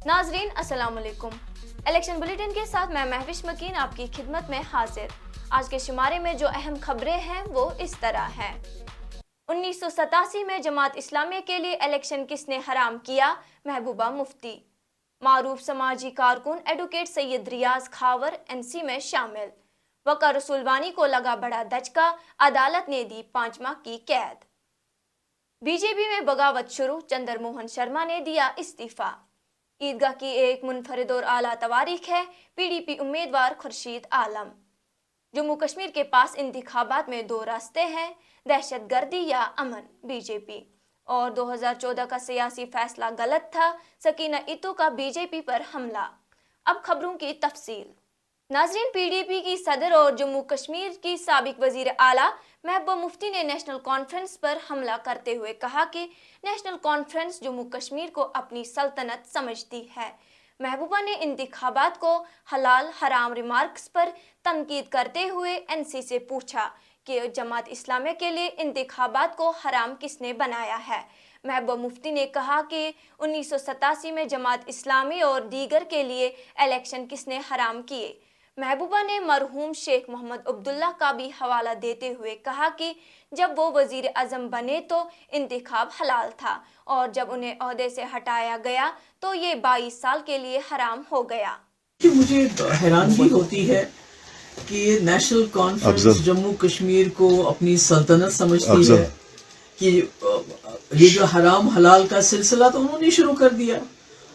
ناظرین السلام علیکم۔ الیکشن بلیٹن کے ساتھ میں مہوش مکین آپ کی خدمت میں حاضر۔ آج کے شمارے میں جو اہم خبریں ہیں وہ اس طرح ہیں۔ 1987 میں جماعت اسلامیہ کے لیے الیکشن کس نے حرام کیا؟ محبوبہ مفتی۔ معروف سماجی کارکن ایڈوکیٹ سید ریاض کھاور NC میں شامل۔ وقار رسول وانی کو لگا بڑا دھچکا، عدالت نے دی 5 ماہ کی قید۔ BJP میں بغاوت شروع، چندر موہن شرما نے دیا استعفیٰ۔ عیدگاہ کی ایک منفرد اور اعلیٰ تواریخ ہے، PDP امیدوار خورشید عالم۔ جموں کشمیر کے پاس انتخابات میں 2 راستے ہیں، دہشت گردی یا امن، BJP۔ اور 2014 کا سیاسی فیصلہ غلط تھا، سکینہ اتو کا BJP پر حملہ۔ اب خبروں کی تفصیل۔ ناظرین، PDP کی صدر اور جموں کشمیر کی سابق وزیر اعلیٰ محبوبہ مفتی نے نیشنل کانفرنس پر حملہ کرتے ہوئے کہا کہ نیشنل کانفرنس جموں کشمیر کو اپنی سلطنت سمجھتی ہے۔ محبوبہ نے انتخابات کو حلال حرام ریمارکس پر تنقید کرتے ہوئے NC سے پوچھا کہ جماعت اسلامیہ کے لیے انتخابات کو حرام کس نے بنایا ہے۔ محبوبہ مفتی نے کہا کہ 1987 میں جماعت اسلامی اور دیگر کے لیے الیکشن کس نے حرام کیے۔ محبوبہ نے مرحوم شیخ محمد عبداللہ کا بھی حوالہ دیتے ہوئے کہا کہ جب وہ وزیر اعظم بنے تو انتخاب حلال تھا، اور جب انہیں عہدے سے ہٹایا گیا تو یہ 22 سال کے لیے حرام ہو گیا۔ مجھے حیرانگی ہوتی ہے کہ نیشنل کانفرنس جموں کشمیر کو اپنی سلطنت سمجھتی ہے کہ یہ جو حرام حلال کا سلسلہ تو انہوں نے شروع کر دیا۔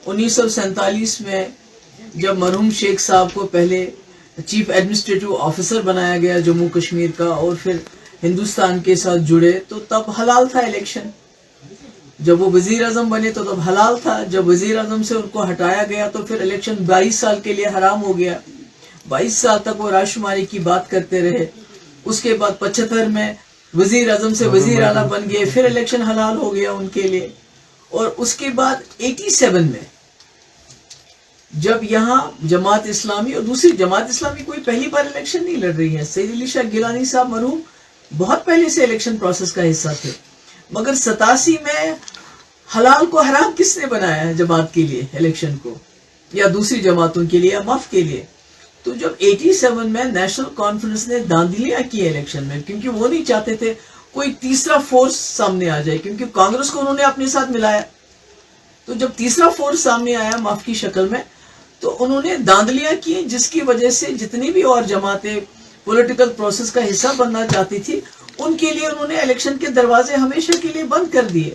1947 میں جب مرحوم شیخ صاحب کو پہلے چیف ایڈمنسٹریٹو آفیسر بنایا گیا جموں کشمیر کا، اور پھر ہندوستان کے ساتھ جڑے، تو تب حلال تھا الیکشن۔ جب وہ وزیر اعظم بنے تو تب حلال تھا، جب وزیر اعظم سے ان کو ہٹایا گیا تو پھر الیکشن 22 سال کے لیے حرام ہو گیا۔ 22 سال تک وہ رائے شماری کی بات کرتے رہے۔ اس کے بعد 75 میں وزیر اعظم سے وزیر اعلیٰ بن گئے، پھر الیکشن حلال ہو گیا ان کے لیے۔ اور اس کے بعد 87 میں جب یہاں جماعت اسلامی اور دوسری جماعت اسلامی کوئی پہلی بار الیکشن نہیں لڑ رہی ہے، سید علی شاہ گیلانی صاحب مرحوم بہت پہلے سے الیکشن پروسیس کا حصہ تھے، مگر 87 میں حلال کو حرام کس نے بنایا ہے جماعت کے لیے الیکشن کو، یا دوسری جماعتوں کے لیے یا مف کے لیے؟ تو جب 87 میں نیشنل کانفرنس نے داندلیاں کی الیکشن میں، کیونکہ وہ نہیں چاہتے تھے کوئی تیسرا فورس سامنے آ جائے، کیونکہ کانگریس کو انہوں نے اپنے ساتھ ملایا، تو جب تیسرا فورس سامنے آیا مف کی شکل میں تو انہوں نے داندلیاں کی، جس کی وجہ سے جتنی بھی اور جماعتیں پولیٹیکل پروسیس کا حصہ بننا چاہتی تھی ان کے لیے انہوں نے الیکشن کے دروازے ہمیشہ کے لیے بند کر دیے۔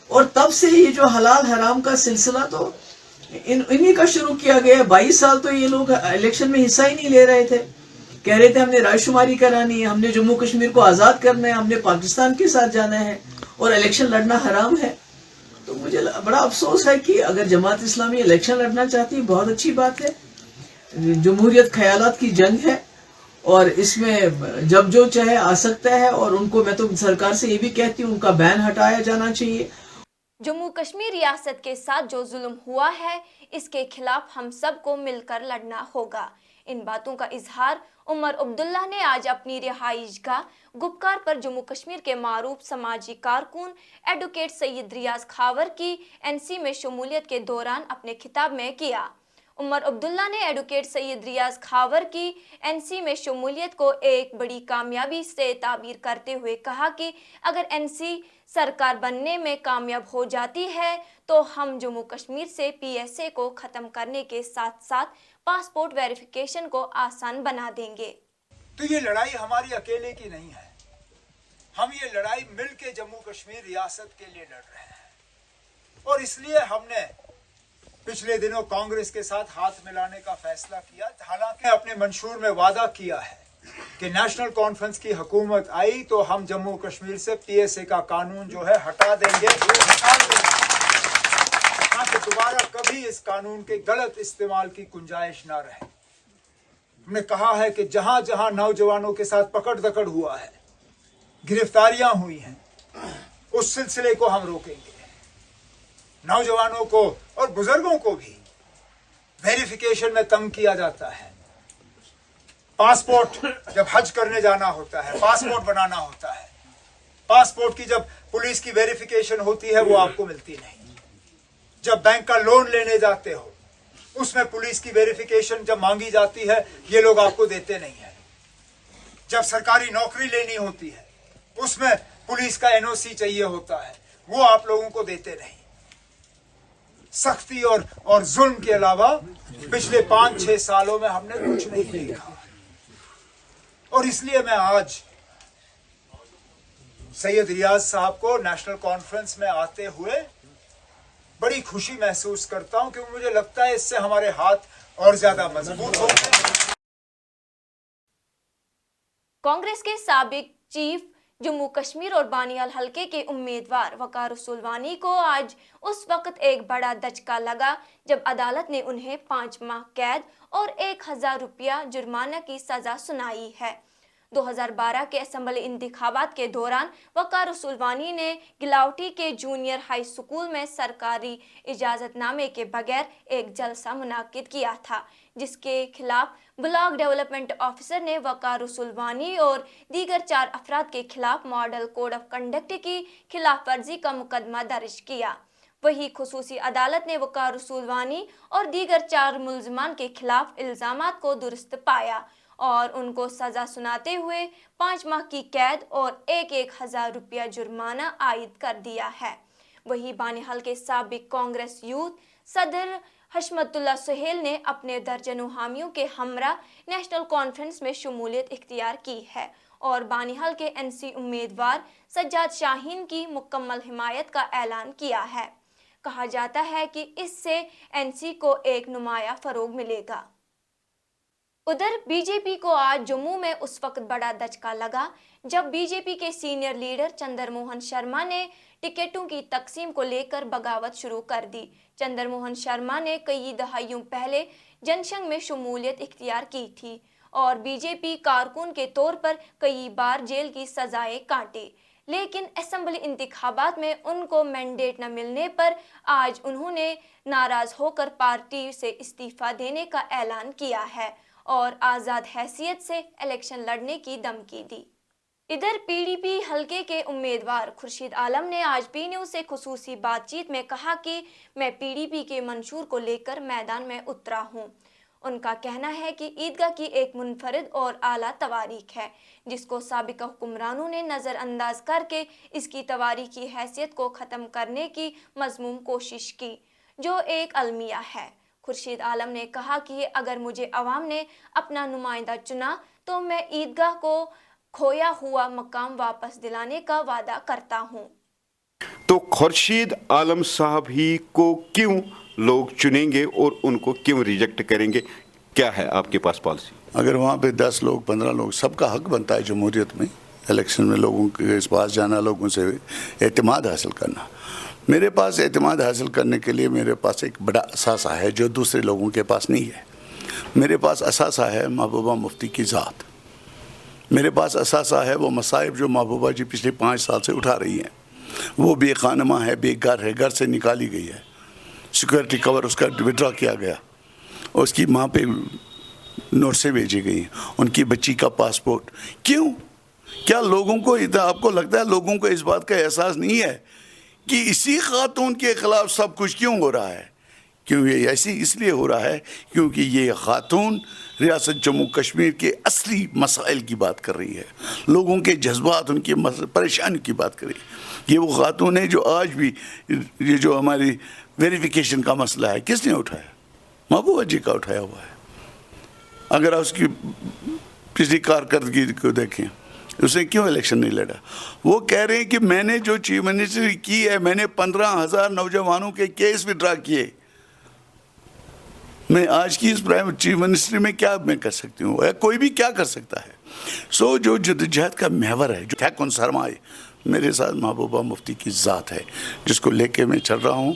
اور تب سے یہ جو حلال حرام کا سلسلہ تو انہی کا شروع کیا گیا۔ 22 سال تو یہ لوگ الیکشن میں حصہ ہی نہیں لے رہے تھے، کہہ رہے تھے ہم نے رائے شماری کرانی ہے، ہم نے جموں کشمیر کو آزاد کرنا ہے، ہم نے پاکستان کے ساتھ جانا ہے، اور الیکشن لڑنا حرام ہے۔ تو مجھے بڑا افسوس ہے کہ اگر جماعت اسلامی الیکشن لڑنا چاہتی ہے بہت اچھی بات ہے، جمہوریت خیالات کی جنگ ہے، اور اس میں جب جو چاہے آ سکتا ہے، اور ان کو میں تو سرکار سے یہ بھی کہتی ہوں ان کا بین ہٹایا جانا چاہیے۔ جموں کشمیر ریاست کے ساتھ جو ظلم ہوا ہے اس کے خلاف ہم سب کو مل کر لڑنا ہوگا۔ ان باتوں کا اظہار عمر عبداللہ نے آج اپنی رہائش گاہ گپکار پر جموں کشمیر کے معروف سماجی کارکن ایڈوکیٹ سید ریاض کھاور کی NC میں شمولیت کے دوران اپنے خطاب میں کیا۔ عمر عبداللہ نے ایڈوکیٹ سید ریاض کھاور کی NC میں شمولیت کو ایک بڑی کامیابی سے تعبیر کرتے ہوئے کہا کہ اگر NC سرکار بننے میں کامیاب ہو جاتی ہے تو ہم جموں کشمیر سے PSA کو ختم کرنے کے ساتھ ساتھ پاسپورٹ ویریفیکیشن کو آسان بنا دیں گے۔ تو یہ لڑائی ہماری اکیلے کی نہیں ہے، ہم یہ لڑائی مل کے جموں کشمیر ریاست کے لیے لڑ رہے ہیں، اور اس لیے ہم نے پچھلے دنوں کانگریس کے ساتھ ہاتھ ملانے کا فیصلہ کیا، حالانکہ اپنے منشور میں وعدہ کیا ہے کہ نیشنل کانفرنس کی حکومت آئی تو ہم جموں کشمیر سے PSA کا قانون جو ہے ہٹا دیں گے، تاکہ دوبارہ کبھی اس قانون کے غلط استعمال کی گنجائش نہ رہے۔ ہم نے کہا ہے کہ جہاں جہاں نوجوانوں کے ساتھ پکڑ دکڑ ہوا ہے، گرفتاریاں ہوئی ہیں، اس سلسلے کو ہم روکیں گے۔ نوجوانوں کو اور بزرگوں کو بھی ویریفیکیشن میں تنگ کیا جاتا ہے۔ پاسپورٹ جب حج کرنے جانا ہوتا ہے، پاسپورٹ بنانا ہوتا ہے، پاسپورٹ کی جب پولیس کی ویریفیکیشن ہوتی ہے وہ آپ کو ملتی نہیں۔ जब बैंक का लोन लेने जाते हो उसमें पुलिस की वेरिफिकेशन जब मांगी जाती है, ये लोग आपको देते नहीं है। जब सरकारी नौकरी लेनी होती है उसमें पुलिस का एनओसी चाहिए होता है, वो आप लोगों को देते नहीं। सख्ती और जुल्म के अलावा पिछले 5-6 सालों में हमने कुछ नहीं देखा। और इसलिए मैं आज सैयद रियाज साहब को नेशनल कॉन्फ्रेंस में आते हुए बड़ी खुशी महसूस करता हूं, क्योंकि मुझे लगता है इससे हमारे हाथ और ज्यादा मजबूत होंगे। कांग्रेस के साबिक चीफ जम्मू कश्मीर और बानियाल हलके के उम्मीदवार वकार रसूलवानी को आज उस वक्त एक बड़ा दचका लगा जब अदालत ने उन्हें 5 माह कैद और 1000 रुपया जुर्माना की सजा सुनाई है। 2012 के असेंबली इंतखाबात के दौरान वकार रसूलवानी ने गिलावटी के जूनियर हाई स्कूल में सरकारी इजाजतनामे के बगैर एक जलसा मुनाकिद किया था, जिसके खिलाफ ब्लॉक डेवलपमेंट ऑफिसर ने वकार रसूलवानी और दीगर 4 अफराद के खिलाफ मॉडल कोड ऑफ कंडक्ट की खिलाफ वर्जी का मुकदमा दर्ज किया। वही खुसूसी अदालत ने वकार रसूलवानी और दीगर 4 मुल्जिमान के खिलाफ इल्जामात को दुरुस्त पाया और उनको सजा सुनाते हुए 5 माह की कैद और 1000 रुपया जुर्माना आयद कर दिया है। वही बानिहाल के साबिक कांग्रेस यूथ सदर हशमतुल्लाह सुहेल ने अपने दर्जनों हामियों के हमरा नेशनल कॉन्फ्रेंस में शमूलियत इख्तियार की है और बानिहाल के एनसी उम्मीदवार सज्जाद शाहीन की मुकम्मल हिमायत का ऐलान किया है। कहा जाता है कि इससे एनसी को एक नुमाया फरोग मिलेगा। उधर बीजेपी को आज जम्मू में उस वक्त बड़ा दचका लगा जब बीजेपी के सीनियर लीडर चंद्रमोहन शर्मा ने टिकटों की तकसीम को लेकर बगावत शुरू कर दी। चंद्रमोहन शर्मा ने कई दहाइयों पहले जनसंघ में शमूलियत इख्तियार की थी और बीजेपी कारकुन के तौर पर कई बार जेल की सजाएं काटी, लेकिन असेंबली इंतखाबात में उनको मैंडेट न मिलने पर आज उन्होंने नाराज होकर पार्टी से इस्तीफा देने का ऐलान किया है और आज़ाद हैसियत से इलेक्शन लड़ने की धमकी दी। इधर पीडीपी हलके के उम्मीदवार खुर्शीद आलम ने आज पी न्यूज़ से खुसूसी बातचीत में कहा कि मैं पीडीपी के मंशूर को लेकर मैदान में उतरा हूं। उनका कहना है कि ईदगाह की एक मुनफरिद और आला तवारीख है जिसको साबिका हुक्मरानों ने नज़रअंदाज करके इसकी तवारीख की हैसियत को ख़त्म करने की मज़मूम कोशिश की, जो एक अलमिया है। खुर्शीद आलम ने कहा कि अगर मुझे अवाम ने अपना नुमाइंदा चुना तो मैं ईदगाह को खोया हुआ मकाम वापस दिलाने का वादा करता हूं। तो खुर्शीद आलम साहब ही को क्यों लोग चुनेंगे और उनको क्यों रिजेक्ट करेंगे? क्या है आपके पास पॉलिसी? अगर वहाँ पे 10 लोग 15 लोग, सबका हक बनता है जमहूरियत में इलेक्शन में लोगों के पास जाना, लोगों से एतमाद हासिल करना। मेरे पास एतमाद हासिल करने के लिए मेरे पास एक बड़ा असासा है जो दूसरे लोगों के पास नहीं है। मेरे पास असासा है महबूबा मुफ्ती की ज़ात। मेरे पास असासा है वो मसाइब जो महबूबा जी पिछले 5 साल से उठा रही हैं। वो बेखानमा है, बेघर है, घर से निकाली गई है, सिक्योरिटी कवर उसका विड्रॉ किया गया, उसकी माँ पे नोट से भेजी गई, उनकी बच्ची का पासपोर्ट। क्यों? क्या लोगों को आपको लगता है लोगों को इस बात का एहसास नहीं है कि इसी खातून के ख़िलाफ़ सब कुछ क्यों हो रहा है? क्यों ये ऐसी इसलिए हो रहा है क्योंकि ये खातून रियासत जम्मू कश्मीर के असली मसाइल की बात कर रही है, लोगों के जज्बात, उनकी परेशानी की बात कर रही है। ये वो खातून है जो आज भी ये जो हमारी वेरिफिकेशन का मसला है किसने उठाया? महबूबा जी का उठाया हुआ है। अगर आप उसकी पिछली कारकर्दगी को देखें, उसने क्यों इलेक्शन नहीं लड़ा? वो कह रहे हैं कि मैंने जो चीफ मिनिस्ट्री की है, मैंने 15,000 नौजवानों के केस विड्रा किए। मैं आज की इस प्राइम चीफ मिनिस्ट्री में क्या मैं कर सकती हूँ, या कोई भी क्या कर सकता है? सो जो जद्दोजहद का महवर है, जो ठैकुन सरमाए, मेरे साथ महबूबा मुफ्ती की ज़ात है जिसको लेके मैं चल रहा हूँ।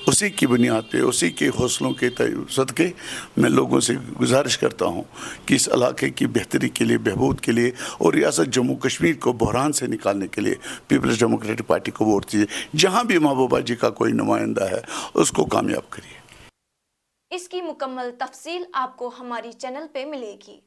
उसी की बुनियाद पे, उसी के हौसलों के सदके मैं लोगों से गुजारिश करता हूँ कि इस इलाके की बेहतरी के लिए, बहबूद के लिए और रियासत जम्मू कश्मीर को बहरान से निकालने के लिए पीपल्स डेमोक्रेटिक पार्टी को वोट दीजिए। जहाँ भी महबूबा जी का कोई नुमाइंदा है उसको कामयाब करिए। इसकी मुकम्मल तफसील आपको हमारी चैनल पे मिलेगी।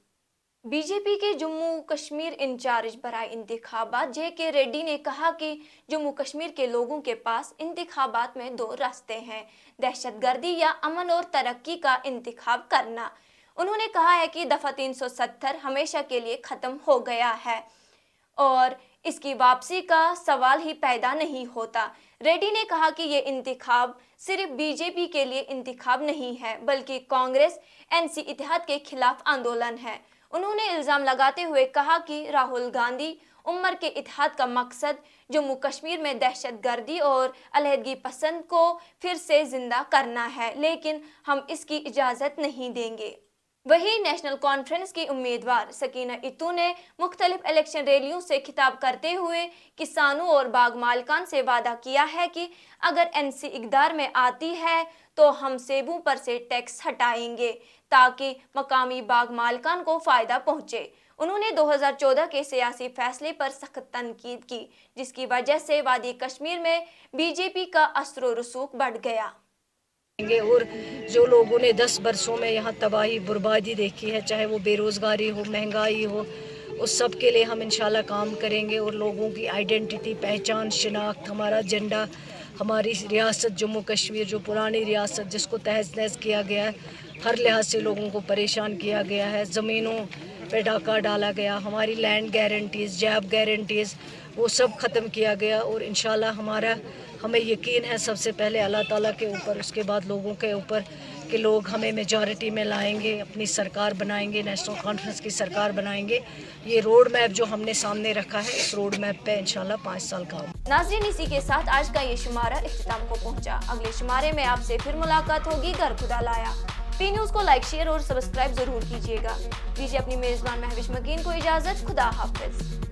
बी जे पी के जम्मू कश्मीर इंचार्ज बराए इंतखाबात जे.के. रेड्डी ने कहा कि जम्मू कश्मीर के लोगों के पास इंतखाबात में दो रास्ते हैं, दहशतगर्दी या अमन और तरक्की का इंतखाब करना। उन्होंने कहा है कि दफा 370 हमेशा के लिए खत्म हो गया है और इसकी वापसी का सवाल ही पैदा नहीं होता। रेड्डी ने कहा कि ये इंतखाब सिर्फ बीजेपी के लिए इंतखाब नहीं है बल्कि कांग्रेस एनसी इत्तेहाद के खिलाफ आंदोलन है। उन्होंने इल्जाम लगाते हुए कहा कि राहुल गांधी उम्र के इत्तेहाद का मकसद जम्मू कश्मीर में दहशतगर्दी और अलहदगी पसंद को फिर से जिंदा करना है, लेकिन हम इसकी इजाज़त नहीं देंगे। वहीं नेशनल कॉन्फ्रेंस की उम्मीदवार सकीना इत्तू ने मुख्तलिफ इलेक्शन रैलियों से खिताब करते हुए किसानों और बाग मालिकान से वादा किया है कि अगर एनसी इक़्तिदार में आती है तो हम सेबों पर से टैक्स हटाएंगे ताकि मकामी बाग मालिकान को फ़ायदा पहुँचे। उन्होंने 2014 के सियासी फैसले पर सख्त तनकीद की, जिसकी वजह से वादी कश्मीर में बीजेपी का असर रसूख बढ़ गया। और जो लोगों ने 10 बरसों में यहाँ तबाही बर्बादी देखी है, चाहे वो बेरोज़गारी हो, महंगाई हो, उस सब के लिए हम इंशाल्लाह काम करेंगे और लोगों की आइडेंटिटी, पहचान, शिनाख्त, हमारा झंडा, हमारी रियासत जम्मू कश्मीर जो पुरानी रियासत जिसको तहस नहस किया गया है, हर लिहाज से लोगों को परेशान किया गया है, ज़मीनों पे डाका डाला गया, हमारी लैंड गारंटीज़, जॉब गारंटीज़ वो सब ख़त्म किया गया और इंशाल्लाह हमें यकीन है सबसे पहले अल्लाह ताला के ऊपर, उसके बाद लोगों के ऊपर कि लोग हमें मेजॉरिटी में लाएंगे, अपनी सरकार बनाएंगे, नेशनल कॉन्फ्रेंस की सरकार बनाएंगे। ये रोड मैप जो हमने सामने रखा है, इस रोड मैप पे इंशाल्लाह 5 साल का होगा। नाज़रीन, इसी के साथ आज का ये शुमारा इख्तिताम को पहुंचा। अगले शुमारे में आपसे फिर मुलाकात होगी। घर खुदा लाया। पी न्यूज़ को लाइक, शेयर और सब्सक्राइब जरूर कीजिएगा। दीजिए अपनी मेज़बान महविश मकीन को इजाज़त। खुदा हाफिज।